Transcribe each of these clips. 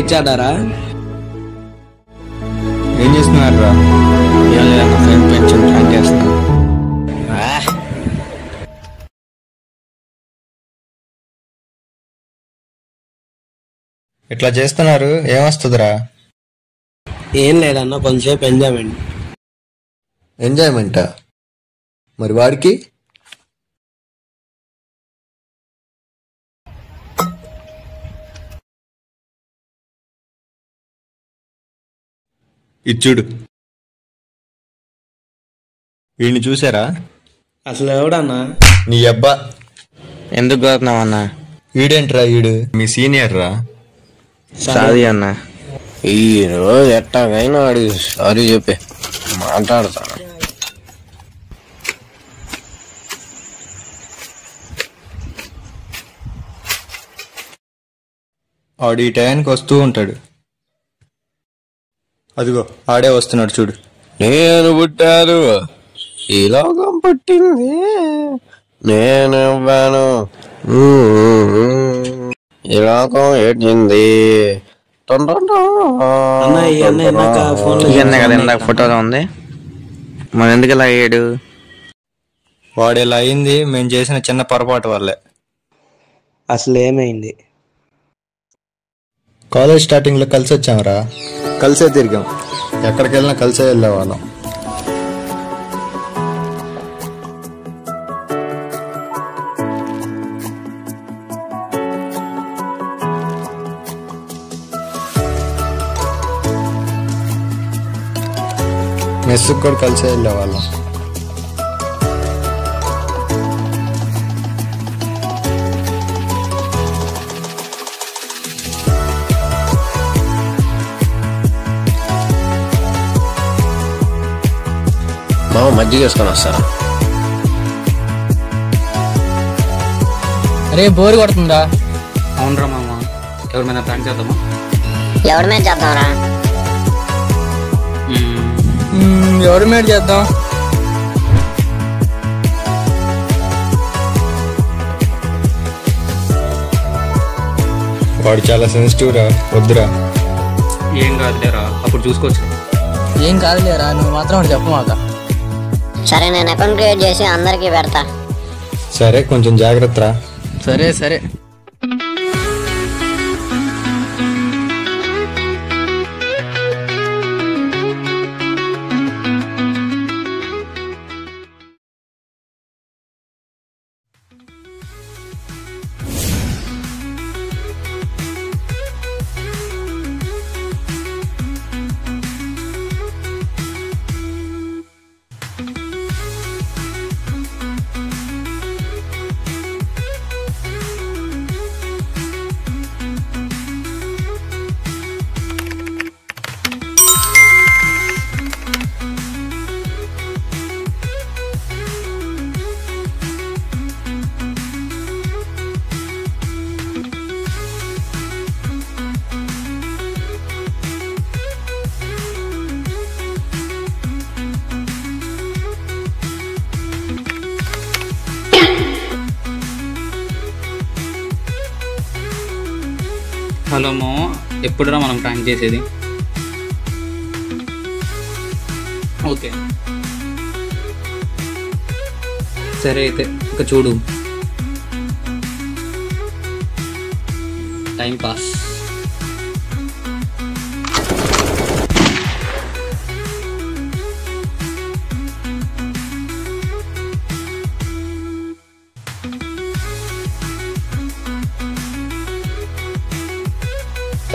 ఇచ్చాడారా? ఏం చేస్తున్నారు రా? ఏం లేదన్న, ఫ్రెండ్ పెన్షన్ ప్లాన్ చేస్తున్నా. ఇట్లా చేస్తున్నారు, ఏమొస్తుందిరా? ఏం లేదన్న, కొంచెంసేపు ఎంజాయ్మెంట్. ఎంజాయ్మెంటా? మరి వాడికి ఇచ్చుడు. వీడిని చూసారా? అసలు ఎవడన్నా? నీ అబ్బా. ఎందుకు కోరుతున్నావన్నా? వీడేంట్రా? వీడు మీ సీనియర్ రా. సారీ అన్న. ఈ రోజు ఎట్టాగైనా అడిగి సారీ చెప్పే మాట్లాడతాను. ఆడు ఈ టయానికి వస్తూ ఉంటాడు. అదిగో ఆడే వస్తున్నాడు చూడు. నేను పుట్టాను, ఈ లోకం పుట్టింది, నేను ఇవ్వాను, ఈ లోకం ఏడ్చింది. అన్న ఈ అన్న ఇందాక ఫోన్ కదా ఇందాక ఫోటోలో ఉంది, మరి ఎందుకు ఇలా అయ్యాడు? వాడు ఇలా అయింది మేము చేసిన చిన్న పొరపాటు వల్లే. అసలు ఏమైంది? కాలేజ్ స్టార్టింగ్ లో కలిసి వచ్చాంరా, కలిసే తిరిగాం, ఎక్కడికి వెళ్ళినా కలిసే వెళ్ళేవాళ్ళం. మెస్సుకు కూడా కలిసే వెళ్ళేవాళ్ళం. మామ మజ్జిగ వేసుకొని వస్తారా? అరే బోరు కొడుతుందా? అవునరా మామ, ఎవరి మీద ప్రాంక్ చేద్దామా? ఎవరి మీద చేద్దాంరా? ఎవరి మీద చేద్దాం? వాడు చాలా సెన్సిటివ్ రా, వద్దురా. ఏం కాదులేరా, అప్పుడు చూసుకోవచ్చు. ఏం కాదులేరా, నువ్వు మాత్రం ఒకటి చెప్పు మాక. సరే, నేను అకౌంట్ క్రియేట్ చేసి అందరికి పెడతా. సరే, కొంచెం జాగ్రత్త రా. సరే సరే. హలో మో, ఎప్పుడురా మనం ప్రాంక్ చేసేది? ఓకే సరే అయితే ఇక చూడు, టైం పాస్.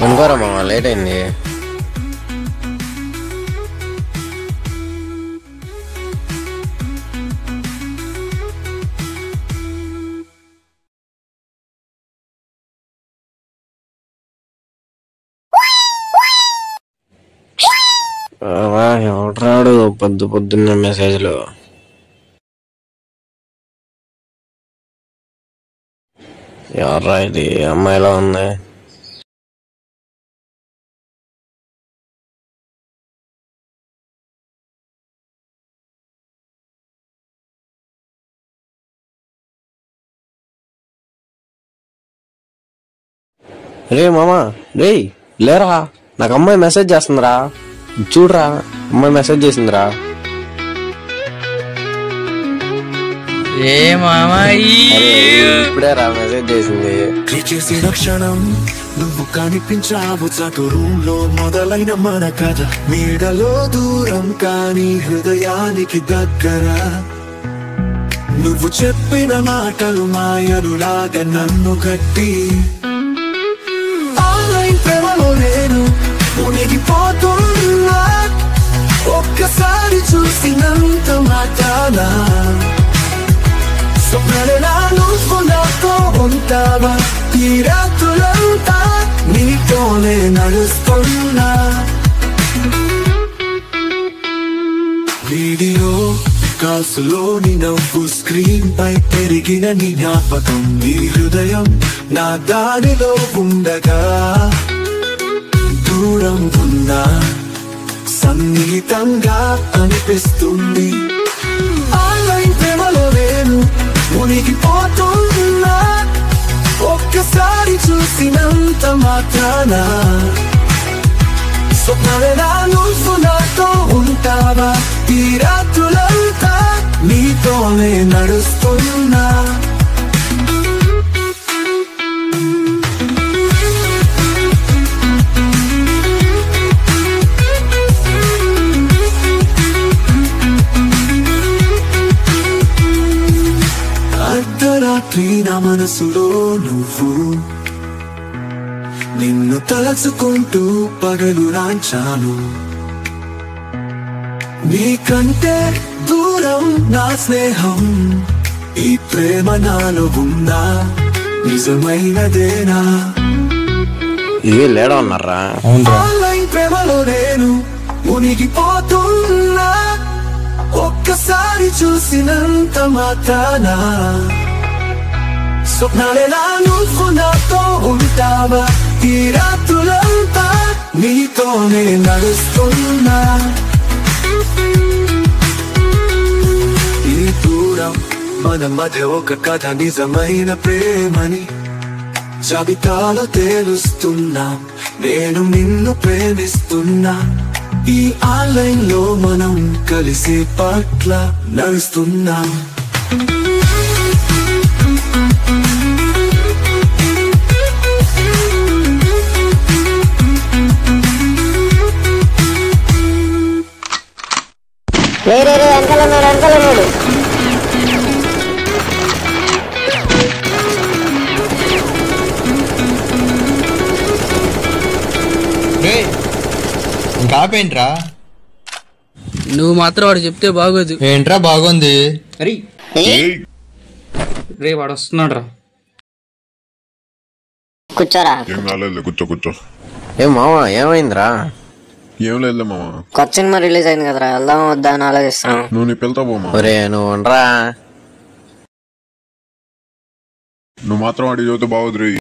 అనుకోరా మామ, లేట్ అయింది. ఎవడ్రాడు పొద్దున్న మెసేజ్లు? ఎవర్రా ఇది? అమ్మాయిలా ఉంది. రే మామా, రే లేరా, నాకు అమ్మాయి మెసేజ్ చేస్తుందిరా. చూడరా, అమ్మాయి మెసేజ్ చేసిందిరా. ఏ మామాయి ఇప్పుడే రా మెసేజ్ చేసింది. చేసిన క్షణం నువ్వు కనిపించావు చతురంలో మొదలైన మన కథ నీడలో దూరం కానీ హృదయానికి దగ్గర. నువ్వు చెప్పిన మాటలు మాయలు లాగా నన్ను గట్టి ఆన్లైన్ ప్రేమలో నేను మునిగిపోతున్నా. ఒక్కసారి చూసినంత మాటానా స్వప్నాలేనా నువ్వు నాతో ఉంటావా? ఈ రాత్రులంతా నీతోనే నడుస్తున్నా. వీడియో కాల్స్ లోని నవ్వు స్క్రీన్ పై పెరిగిన నీ జ్ఞాపకం. నీ హృదయం నా దారిలో ఉండగా దూరం ఉన్నా సన్నిహితంగా అనిపిస్తుంది. ఆన్లైన్ ప్రేమలో నేను మునిగిపోతున్నా. ఒక్కసారి చూసినంత మాత్రాన స్వప్నాలేనా నువ్వు నాతో ఉంటావా? ఈ రాత్రులంతా నీతోనే నడుస్తున్నా. అర్ధరాత్రి నా మనసులో నువ్వు నిన్ను తలచుకుంటూ పగలు రాంచాను. నీకంటే దూరం నా స్నేహం. ఈ ప్రేమ నాలో ఉందా నిజమైనదేనా? ఇది లేడా ఉన్నారా? ఆన్లైన్ ప్రేమలో నేను మునిగిపోతున్నా. ఒక్కసారి చూసినంత మాత్రాన స్వప్నాలేనా నువ్వు నాతో ఉంటావా? ఈ రాత్రులంతా నీతోనే నడుస్తున్నా. ఈ దూరం మన మధ్య ఒక కథ నిజమైన ప్రేమని జాబితాలో తేలుస్తున్నా. నేను నిన్ను ప్రేమిస్తున్నా. ఈ ఆన్లైన్ లో మనం కలిసి పట్ల నడుస్తున్నాం. వెనకాలన్నాడు. ఇంకా ఆపేంట్రా? నువ్వు మాత్రం వాడు చెప్తే బాగోదు. ఏంట్రా బాగుంది? రే వాడు వస్తున్నాడు రా. కూర్చోరా. ఏం కాలేదు, కూర్చో కూర్చో. ఏం మావా, ఏమైందిరా? ఏం లేదు మామ. కొత్త సినిమా రిలీజ్ అయింది కదరా, వెళ్దాం వద్దా అని ఆలోచిస్తున్నాం. నువ్వు నీ పిల్లతో పోమా. ఒరే నువ్వు ఉండరా. నువ్వు మాత్రం వాడి చదివితే బాగోదు.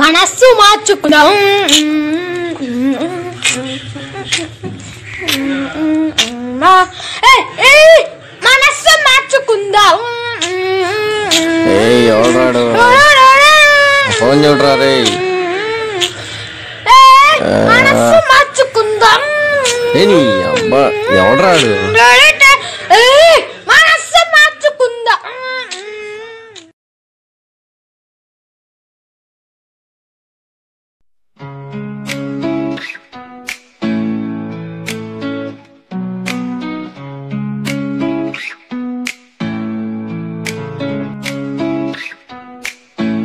మనస్సు మార్చుకుందాం. మనస్సు మార్చుకుందాం. ఎవడాడు? ఫోన్ చూడరా రే. మనస్సు మార్చుకుందాం. అబ్బా ఎవడరాడు? మనస్సు మార్చుకుందాం.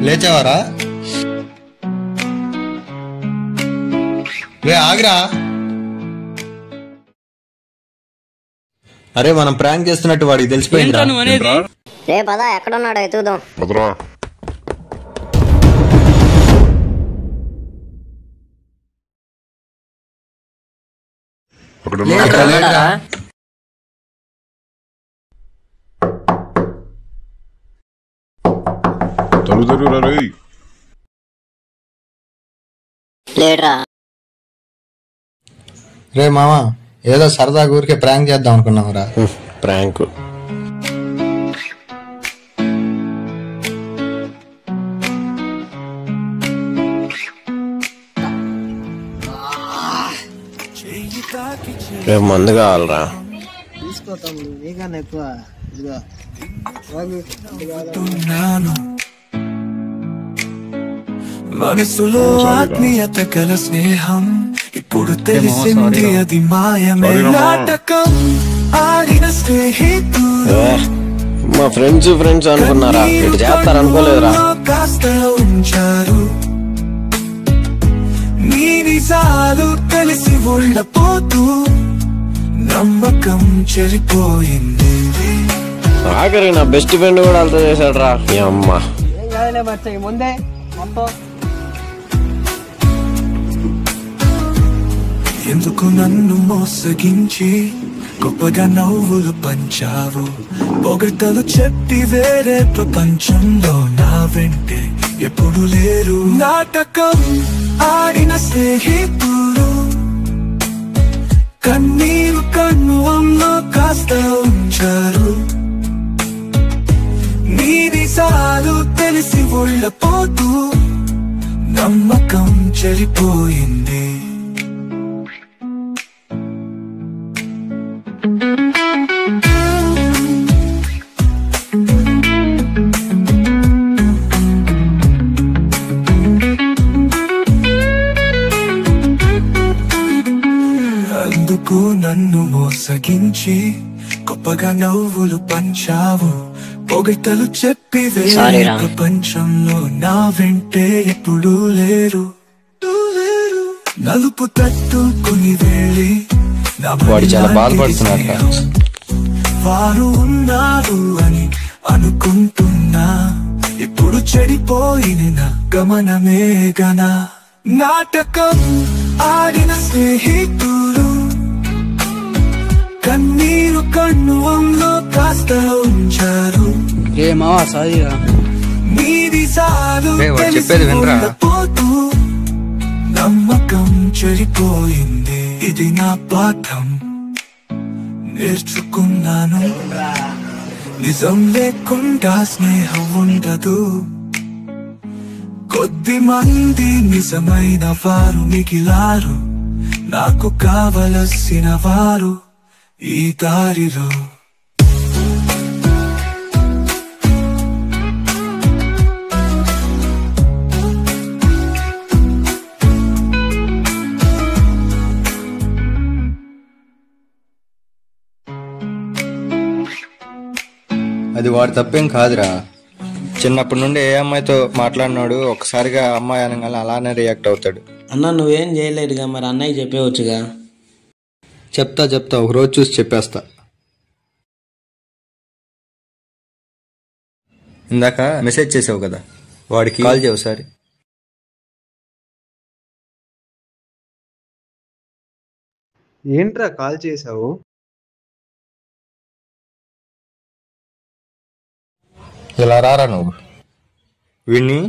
లేచావారా? రే ఆగ్రా. అరే మనం ప్రాంక్ చేస్తున్నట్టు వాడికి తెలిసిపోయిందిరా. రే పద, ఎక్కడున్నాడో ఎత్తుకుదాం. భద్రా అక్కడ తలుపు తెరువురా రే. లేడరా. రే మామ, ఏదో సరదా ఊరికే ప్రాంక్ చేద్దాం అనుకున్నావురా. ప్రాంక్ రేపు మందు కావాలరా. మనసులో ఆత్మీయత కల స్నేహం ఇప్పుడు తెలిసింది అది మాయమే. నాటకం ఆడిన స్నేహితులు మా ఫ్రెండ్స్ అనుకున్నారా, ఇటు చేస్తారు అనుకోలేదురా. కాస్త ఉంచారు నీ నిజాలు తెలిసి ఒళ్ళపోతూ నమ్మకం చెరిపోయింది. ఆఖరికి నా బెస్ట్ ఫ్రెండ్ కూడా అంత చేశాడు రా. అమ్మ ఎందుకు నన్ను మోసగించి గొప్పగా నవ్వులు పంచావు, పొగడ్తలు చెప్పి వేరే ప్రపంచంలో నా వెంటే ఎప్పుడు లేరు. నాటకం ఆడిన స్నేహితులు కన్నీరు కన్నులో కాస్త ఉంచారు నీ నిజాలు తెలిసి ఒళ్ళపోతూ నమ్మకం చెరిపోయింది. అందుకు నన్ను మోసగించి గొప్పగా నవ్వులు పంచావు, పొగడ్తలు చెప్పి వేరే ప్రపంచంలో నా వెంటే ఎప్పుడు లేరు. నలుపు తట్టుకుని వెళ్ళి వాడు చాలా బాధపడుతున్నాడు. వారు ఉన్నారు అని అనుకుంటున్నా, ఇప్పుడు చెడిపోయిన గమనమే గన. నాటకం ఆడిన స్నేహితులు కన్నీరు కన్నులో కాస్త ఉంచారు నీది సాలు పోతూ నమ్మకం చెడిపోయింది. ఇది నా పాఠం నేర్చుకున్నాను, నిజం లేకుండా స్నేహం ఉండదు. కొద్ది మంది నిజమైన వారు మిగిలారు, నాకు కావలసిన వారు ఈ దారిలో. అది వాడు తప్పేం కాదురా. చిన్నప్పటి నుండి ఏ అమ్మాయితో మాట్లాడినాడు, ఒకసారిగా అమ్మాయి అనగానే అలానే రియాక్ట్ అవుతాడు. అన్న నువ్వేం చేయలేదుగా, మరి అన్నయ్య చెప్పేవచ్చుగా. చెప్తా ఒకరోజు చూసి చెప్పేస్తా. ఇందాక మెసేజ్ చేసావు కదా, వాడికి కాల్ చేయవు సారి. ఏంట్రా కాల్ చేసావు? ఇలా రారా నువ్వు, వీడిని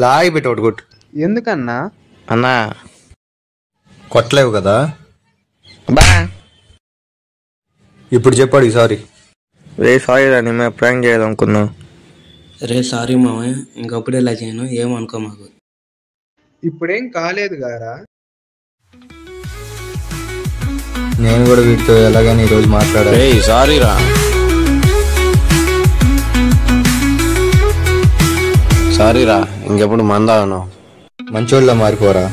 లాగి పెట్టి ఒకటి కొట్టు. ఎందుకన్నా? అన్నా కొట్టలేవు కదా, బా ఇప్పుడు చెప్పాడు సారీ. రే సారీ రా, నేను ప్రాంక్ చేయాలనుకున్నా. రే సారీ మామయ్య, ఇంకప్పుడు ఇలా చేయను, ఏమనుకో మాకు. ఇప్పుడేం కాలేదు గారా. నేను కూడా వీటితో ఎలాగని ఈరోజు మాట్లాడా. సారీ రా, సారీ రా, ఇంకెప్పుడు మందాను. మంచోళ్ళ మారిపోరా.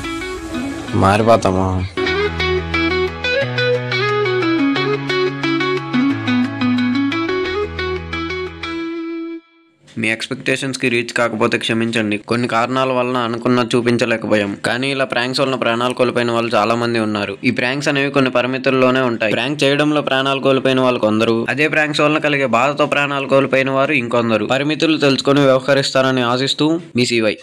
మారిపోతామా? మీ ఎక్స్పెక్టేషన్స్ కి రీచ్ కాకపోతే క్షమించండి. కొన్ని కారణాల వలన అనుకున్న చూపించలేకపోయాం, కానీ ఇలా ప్రాంక్స్ వలన ప్రాణాలు కోల్పోయిన వాళ్ళు చాలా మంది ఉన్నారు. ఈ ప్రాంక్స్ అనేవి కొన్ని పరిమితుల్లోనే ఉంటాయి. ప్రాంక్ చేయడంలో ప్రాణాలు కోల్పోయిన వాళ్ళు కొందరు, అదే ప్రాంక్స్ వలన కలిగే బాధతో ప్రాణాలు కోల్పోయిన వారు ఇంకొందరు. పరిమితులు తెలుసుకొని వ్యవహరిస్తారని ఆశిస్తూ మీ సివై.